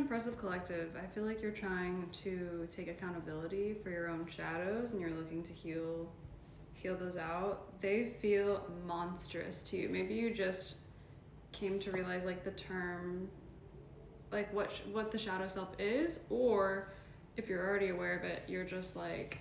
impressive collective. I feel like you're trying to take accountability for your own shadows and you're looking to heal those out. They feel monstrous to you. Maybe you just came to realize like the term, like what the shadow self is, or if you're already aware of it, you're just like,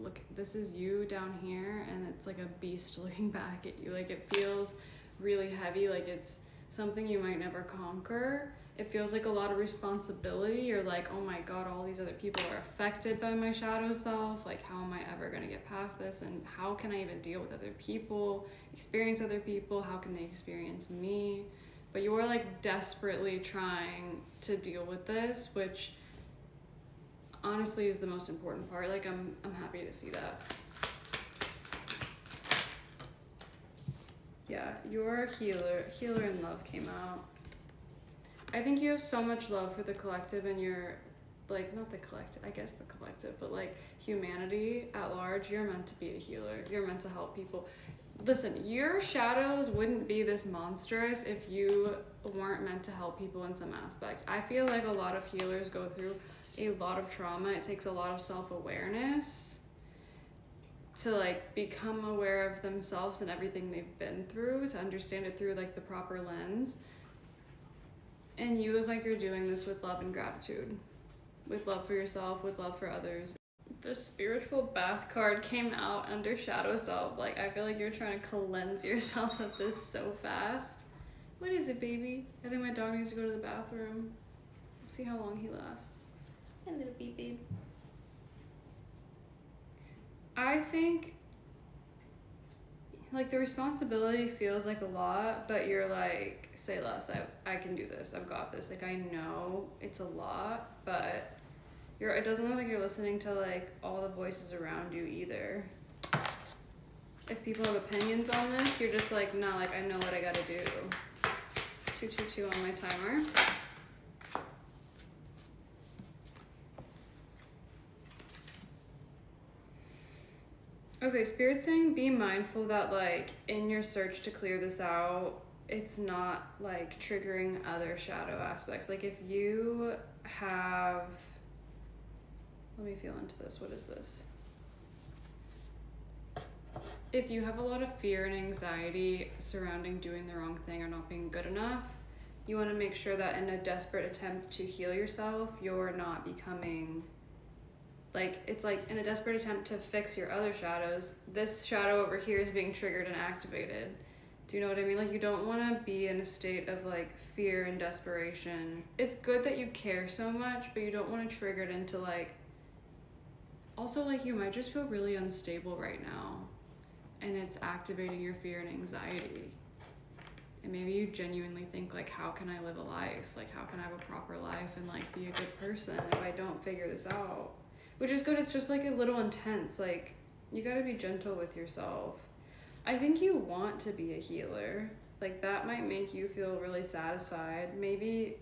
look, this is you down here, and it's like a beast looking back at you. Like, it feels really heavy, like it's something you might never conquer. It feels like a lot of responsibility. You're like, oh my God, all these other people are affected by my shadow self. Like, how am I ever gonna get past this? And how can I even deal with other people, experience other people? How can they experience me? But you're like desperately trying to deal with this, which honestly is the most important part. Like, I'm happy to see that. Yeah, your healer in love came out. I think you have so much love for the collective, and you're like, not the collective, I guess the collective, but like humanity at large. You're meant to be a healer. You're meant to help people. Listen, your shadows wouldn't be this monstrous if you weren't meant to help people in some aspect. I feel like a lot of healers go through a lot of trauma. It takes a lot of self-awareness to like become aware of themselves and everything they've been through, to understand it through like the proper lens. And you look like you're doing this with love and gratitude, with love for yourself, with love for others. The spiritual bath card came out under shadow self. Like, I feel like you're trying to cleanse yourself of this so fast. What is it, baby? I think my dog needs to go to the bathroom. We'll see how long he lasts. A little beep beep. I think like the responsibility feels like a lot, but you're like, say less. I can do this. I've got this. Like, I know it's a lot, but it doesn't look like you're listening to like all the voices around you either. If people have opinions on this, you're just like, nah, like I know what I gotta do. It's 222 on my timer. Okay, Spirit's saying be mindful that like in your search to clear this out, it's not like triggering other shadow aspects. Like, if you have, let me feel into this. What is this? If you have a lot of fear and anxiety surrounding doing the wrong thing or not being good enough, you want to make sure that in a desperate attempt to heal yourself, you're not becoming like, it's like in a desperate attempt to fix your other shadows, this shadow over here is being triggered and activated. Do you know what I mean? Like, you don't want to be in a state of like fear and desperation. It's good that you care so much, but you don't want to trigger it into like, also like you might just feel really unstable right now, and it's activating your fear and anxiety. And maybe you genuinely think like, how can I live a life? Like, how can I have a proper life and like be a good person if I don't figure this out? Which is good. It's just like a little intense. Like, you gotta be gentle with yourself. I think you want to be a healer. Like, that might make you feel really satisfied. Maybe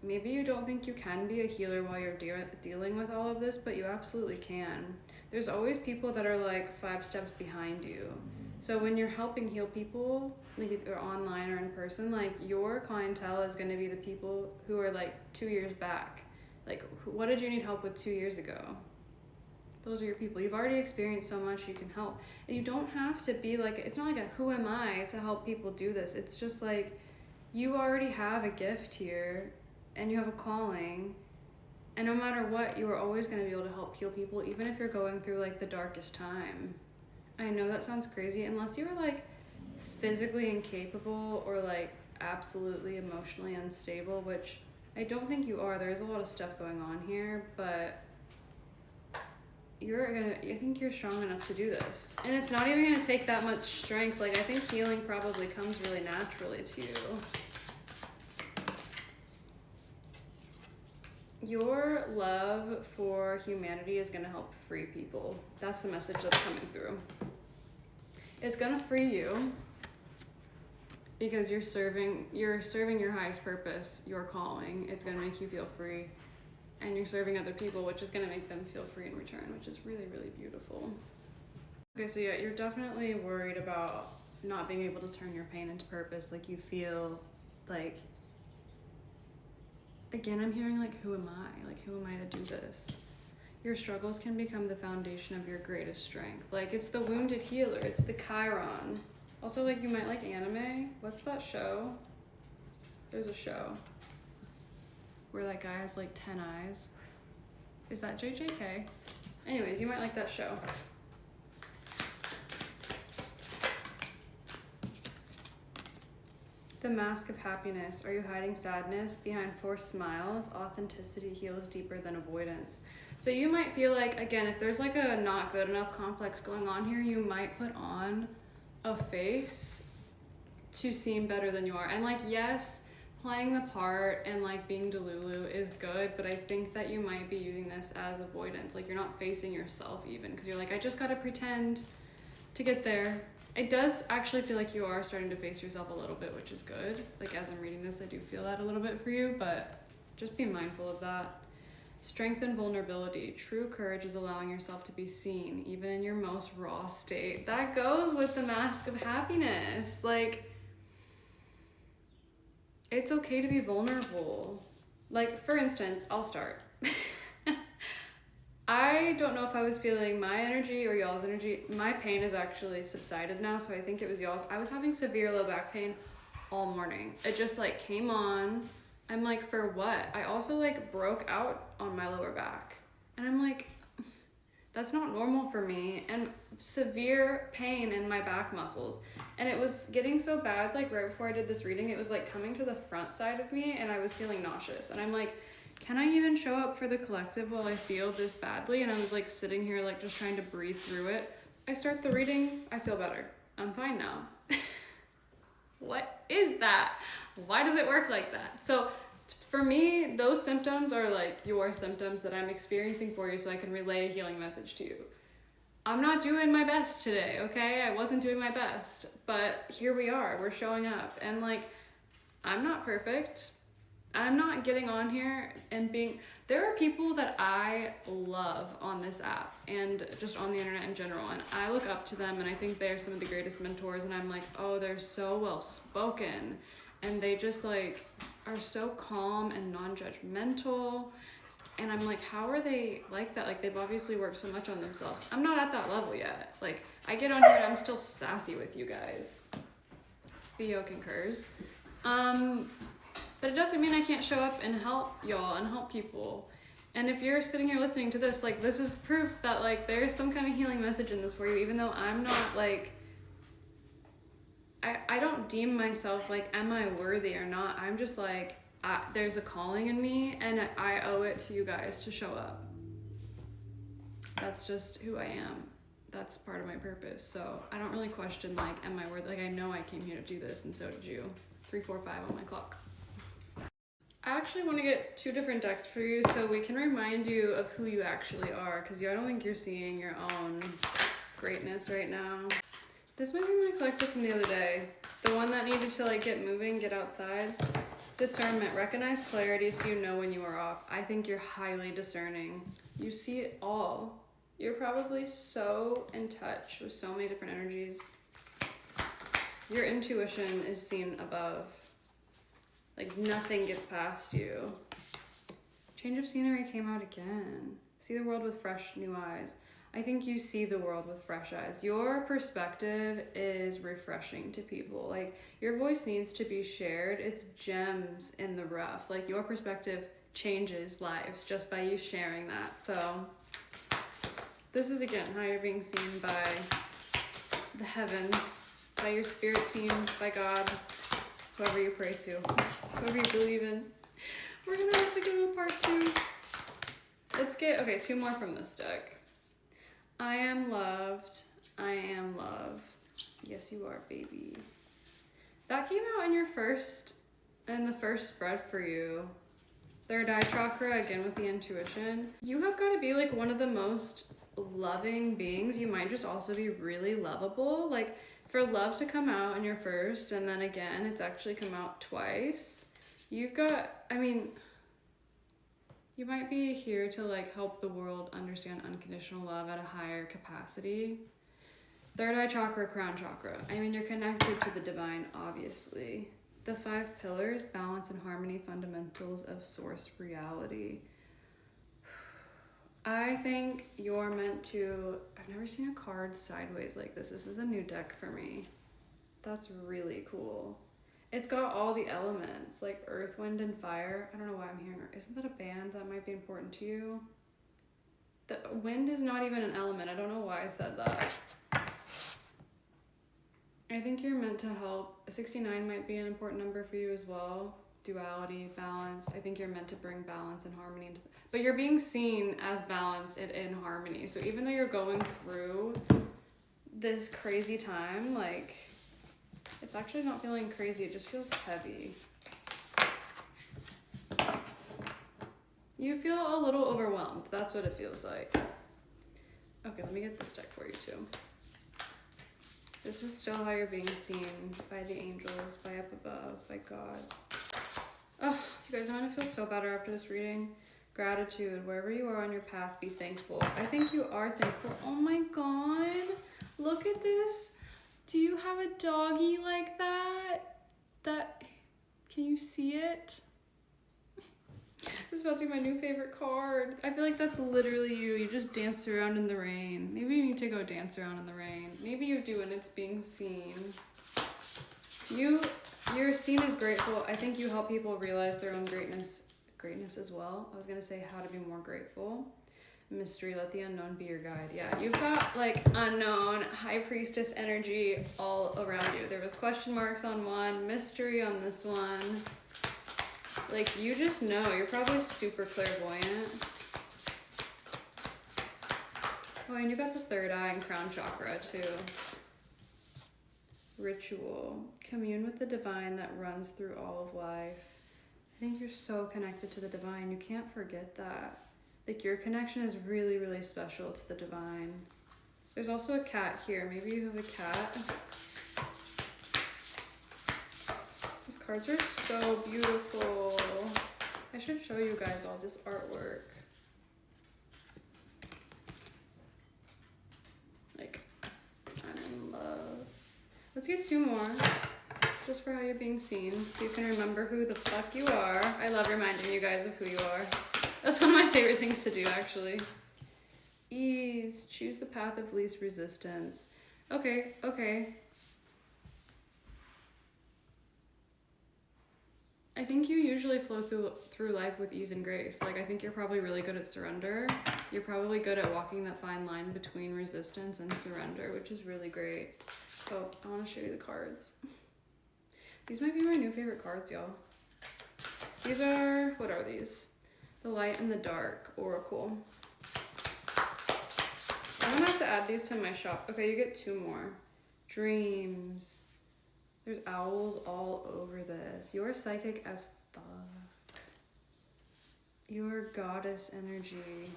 you don't think you can be a healer while you're dealing with all of this, but you absolutely can. There's always people that are like 5 steps behind you. So when you're helping heal people, like either online or in person, like your clientele is going to be the people who are like 2 years back. Like, what did you need help with 2 years ago? Those are your people. You've already experienced so much, you can help. And you don't have to be like, it's not like a who am I to help people do this. It's just like, you already have a gift here and you have a calling. And no matter what, you are always going to be able to help heal people, even if you're going through like the darkest time. I know that sounds crazy, unless you are like physically incapable or like absolutely emotionally unstable, which I don't think you are. There's a lot of stuff going on here, but I think you're strong enough to do this. And it's not even gonna take that much strength. Like, I think healing probably comes really naturally to you. Your love for humanity is gonna help free people. That's the message that's coming through. It's gonna free you because you're serving your highest purpose, your calling. It's gonna make you feel free. And you're serving other people, which is gonna make them feel free in return, which is really, really beautiful. Okay, so yeah, you're definitely worried about not being able to turn your pain into purpose. Like, you feel like again, I'm hearing like, who am I? Like, who am I to do this? Your struggles can become the foundation of your greatest strength. Like, it's the wounded healer. It's the Chiron. Also, like, you might like anime. What's that show? There's a show where that guy has like 10 eyes. Is that JJK? Anyways, you might like that show. The mask of happiness. Are you hiding sadness behind forced smiles? Authenticity heals deeper than avoidance. So you might feel like, again, if there's like a not good enough complex going on here, you might put on a face to seem better than you are. And like, yes, playing the part and like being Delulu is good, but I think that you might be using this as avoidance. Like, you're not facing yourself even, because you're like, I just gotta pretend to get there. It does actually feel like you are starting to face yourself a little bit, which is good. Like, as I'm reading this, I do feel that a little bit for you, but just be mindful of that. Strength and vulnerability. True courage is allowing yourself to be seen, even in your most raw state. That goes with the mask of happiness. Like, it's okay to be vulnerable. Like, for instance, I'll start. I don't know if I was feeling my energy or y'all's energy. My pain has actually subsided now, so I think it was y'all's. I was having severe low back pain all morning. It just like came on. I'm like, for what? I also like broke out on my lower back. And I'm like, that's not normal for me. And severe pain in my back muscles. And it was getting so bad, like right before I did this reading, it was like coming to the front side of me and I was feeling nauseous. And I'm like, can I even show up for the collective while I feel this badly? And I was like sitting here, like just trying to breathe through it. I start the reading, I feel better. I'm fine now. What is that? Why does it work like that? So for me, those symptoms are like your symptoms that I'm experiencing for you, so I can relay a healing message to you. I'm not doing my best today, okay? I wasn't doing my best, but here we are, we're showing up. And like, I'm not perfect. I'm not getting on here and there are people that I love on this app and just on the internet in general, and I look up to them and I think they're some of the greatest mentors, and I'm like, oh, they're so well spoken and they just like are so calm and non-judgmental, and I'm like, how are they like that? Like, they've obviously worked so much on themselves. I'm not at that level yet. Like, I get on here and I'm still sassy with you guys. Theo concurs. But it doesn't mean I can't show up and help y'all and help people. And if you're sitting here listening to this, like, this is proof that like there's some kind of healing message in this for you, even though I'm not like, I don't deem myself like, am I worthy or not? I'm just like, there's a calling in me and I owe it to you guys to show up. That's just who I am. That's part of my purpose. So I don't really question like, am I worthy? Like, I know I came here to do this, and so did you. 3, 4, 5 on my clock. I actually want to get 2 different decks for you so we can remind you of who you actually are, because I don't think you're seeing your own greatness right now. This might be my collective from the other day. The one that needed to like get moving, get outside. Discernment. Recognize clarity so you know when you are off. I think you're highly discerning. You see it all. You're probably so in touch with so many different energies. Your intuition is seen above. Like, nothing gets past you. Change of scenery came out again. See the world with fresh new eyes. I think you see the world with fresh eyes. Your perspective is refreshing to people. Like, your voice needs to be shared. It's gems in the rough. Like, your perspective changes lives just by you sharing that. So this is, again, how you're being seen by the heavens, by your spirit team, by God, whoever you pray to, whoever you believe in. We're gonna have to go to part 2. Let's get, okay, 2 more from this deck. I am loved. I am love. Yes, you are, baby. That came out in the first spread for you. Third eye chakra, again with the intuition. You have got to be like one of the most loving beings. You might just also be really lovable. Like, for love to come out in your first, and then again, it's actually come out twice. You've got, I mean, you might be here to like help the world understand unconditional love at a higher capacity. Third eye chakra, crown chakra. I mean, you're connected to the divine, obviously. The 5 pillars, balance and harmony, fundamentals of source reality. I think you're meant to, I've never seen a card sideways like this. This is a new deck for me. That's really cool. It's got all the elements, like earth, wind, and fire. I don't know why I'm hearing, isn't that a band that might be important to you? The wind is not even an element. I don't know why I said that. I think you're meant to help. 69 might be an important number for you as well. Duality, balance. I think you're meant to bring balance and harmony into, but you're being seen as balance and in harmony. So even though you're going through this crazy time, like, it's actually not feeling crazy, it just feels heavy. You feel a little overwhelmed. That's what it feels like. Okay, let me get this deck for you too. This is still how you're being seen by the angels, by up above, by God. Oh, you guys, I'm gonna feel so better after this reading. Gratitude, wherever you are on your path, be thankful. I think you are thankful. Oh my God, look at this. Do you have a doggy like that? Can you see it? This is about to be my new favorite card. I feel like that's literally you. You just dance around in the rain. Maybe you need to go dance around in the rain. Maybe you do and it's being seen. You're seen as grateful. I think you help people realize their own greatness as well. I was gonna say how to be more grateful. Mystery, let the unknown be your guide. Yeah, you've got like unknown, high priestess energy all around you. There was question marks on one, mystery on this one. Like, you just know. You're probably super clairvoyant. Oh, and you got the third eye and crown chakra too. Ritual. Commune with the divine that runs through all of life. I think you're so connected to the divine. You can't forget that. Like, your connection is really, really special to the divine. There's also a cat here. Maybe you have a cat. These cards are so beautiful. I should show you guys all this artwork. Like, I'm in love. Let's get 2 more. Just for how you're being seen, so you can remember who the fuck you are. I love reminding you guys of who you are. That's one of my favorite things to do, actually. Ease. Choose the path of least resistance. Okay. I think you usually flow through life with ease and grace. Like, I think you're probably really good at surrender. You're probably good at walking that fine line between resistance and surrender, which is really great. So, I want to show you the cards. These might be my new favorite cards, y'all. These are, what are these? The Light and the Dark Oracle. I'm gonna have to add these to my shop. Okay, you get 2 more. Dreams. There's owls all over this. You're psychic as fuck. You're goddess energy.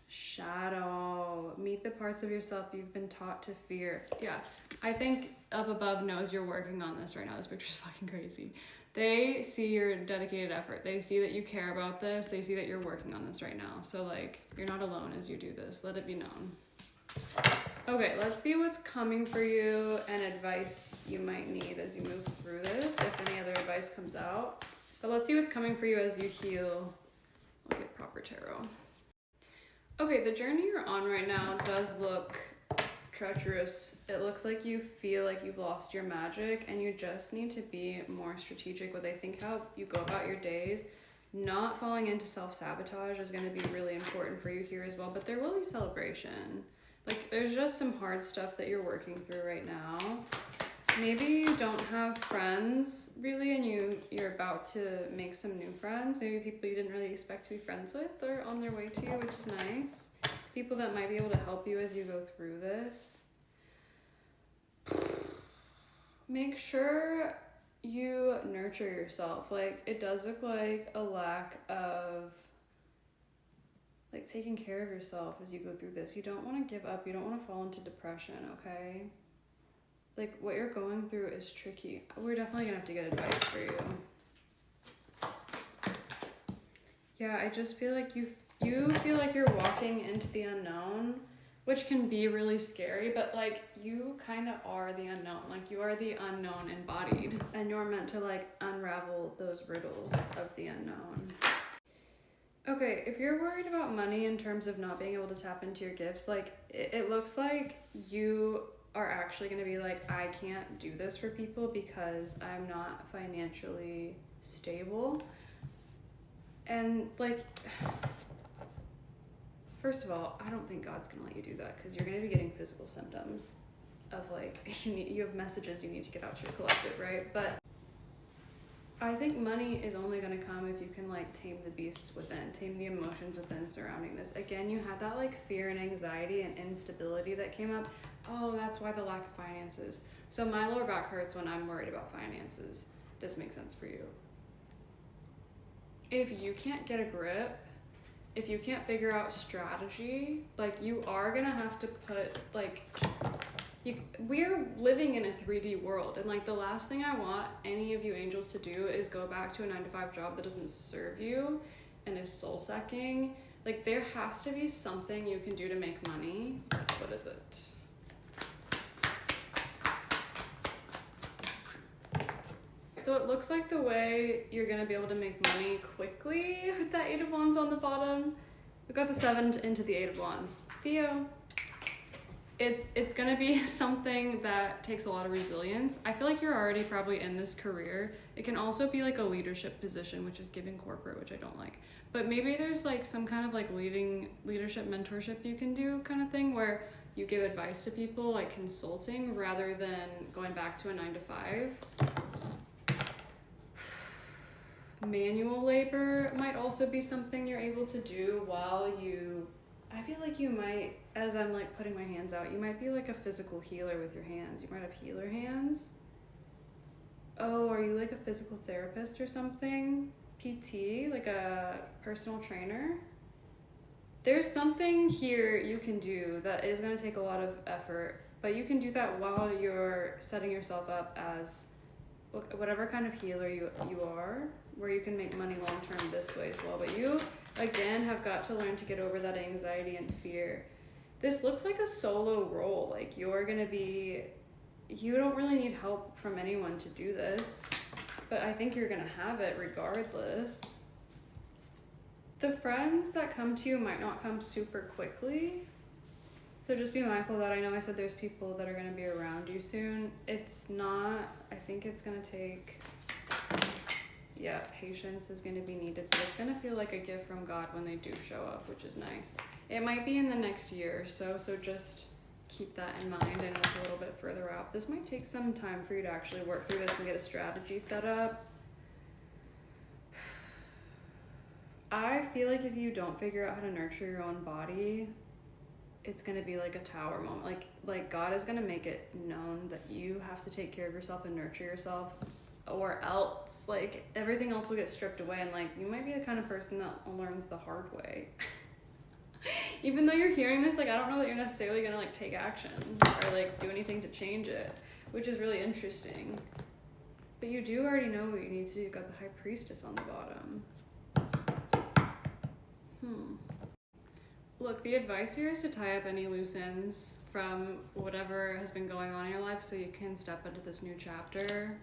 Shadow. Meet the parts of yourself you've been taught to fear. Yeah, I think up above knows you're working on this right now. This picture's fucking crazy. They see your dedicated effort. They see that you care about this. They see that you're working on this right now. So, like, you're not alone as you do this. Let it be known. Okay, let's see what's coming for you and advice you might need as you move through this, if any other advice comes out. But let's see what's coming for you as you heal. I'll get proper tarot. Okay, the journey you're on right now does look treacherous. It looks like you feel like you've lost your magic and you just need to be more strategic with, I think, how you go about your days. Not falling into self-sabotage is going to be really important for you here as well, but there will be celebration. Like, there's just some hard stuff that you're working through right now. Maybe you don't have friends really and you're about to make some new friends. Maybe people you didn't really expect to be friends with are on their way to you, which is nice. People that might be able to help you as you go through this. Make sure you nurture yourself. Like, it does look like a lack of like taking care of yourself as you go through this. You don't want to give up. You don't want to fall into depression, okay? Like, what you're going through is tricky. We're definitely gonna have to get advice for you. Yeah, I just feel like you feel like you're walking into the unknown which can be really scary, but like you kind of are the unknown. Like you are the unknown embodied, and you're meant to like unravel those riddles of the unknown. Okay, if you're worried about money in terms of not being able to tap into your gifts, like it looks like you are actually going to be like, I can't do this for people because I'm not financially stable. And like, first of all, I don't think God's gonna let you do that because you're gonna be getting physical symptoms of like you have messages you need to get out to your collective, right? But I think money is only gonna come if you can like tame the beasts within, tame the emotions within surrounding this. Again, you had that like fear and anxiety and instability that came up. Oh, that's why the lack of finances. So my lower back hurts when I'm worried about finances. This makes sense for you. If you can't get a grip, if you can't figure out strategy, like you are gonna have to put like, we're living in a 3D world, and like the last thing I want any of you angels to do is go back to a 9-to-5 job that doesn't serve you and is soul sucking. Like there has to be something you can do to make money. What is it? So it looks like the way you're gonna be able to make money quickly with that 8 of Wands on the bottom. We've got the 7 into the 8 of Wands. Theo. It's gonna be something that takes a lot of resilience. I feel like you're already probably in this career. It can also be like a leadership position, which is giving corporate, which I don't like. But maybe there's like some kind of like leadership mentorship you can do kind of thing where you give advice to people, like consulting, rather than going back to a 9-to-5. Manual labor might also be something you're able to do while you, I feel like you might, as I'm like putting my hands out, you might be like a physical healer with your hands. You might have healer hands. Oh, are you like a physical therapist or something? PT, like a personal trainer? There's something here you can do that is going to take a lot of effort, but you can do that while you're setting yourself up as whatever kind of healer you are, where you can make money long term this way as well. But you, again, have got to learn to get over that anxiety and fear. This looks like a solo role. Like you're gonna be, you don't really need help from anyone to do this, but I think you're gonna have it regardless. The friends that come to you might not come super quickly. So just be mindful of that. I know I said there's people that are going to be around you soon. It's not, I think it's going to take, yeah, patience is going to be needed, but it's going to feel like a gift from God when they do show up, which is nice. It might be in the next year or so, so just keep that in mind. I know it's a little bit further out. This might take some time for you to actually work through this and get a strategy set up. I feel like if you don't figure out how to nurture your own body, it's going to be like a tower moment. Like God is going to make it known that you have to take care of yourself and nurture yourself, or else like everything else will get stripped away, and like you might be the kind of person that learns the hard way. Even though you're hearing this, like I don't know that you're necessarily going to like take action or like do anything to change it, which is really interesting. But you do already know what you need to do. You've got the High Priestess on the bottom. Look, the advice here is to tie up any loose ends from whatever has been going on in your life so you can step into this new chapter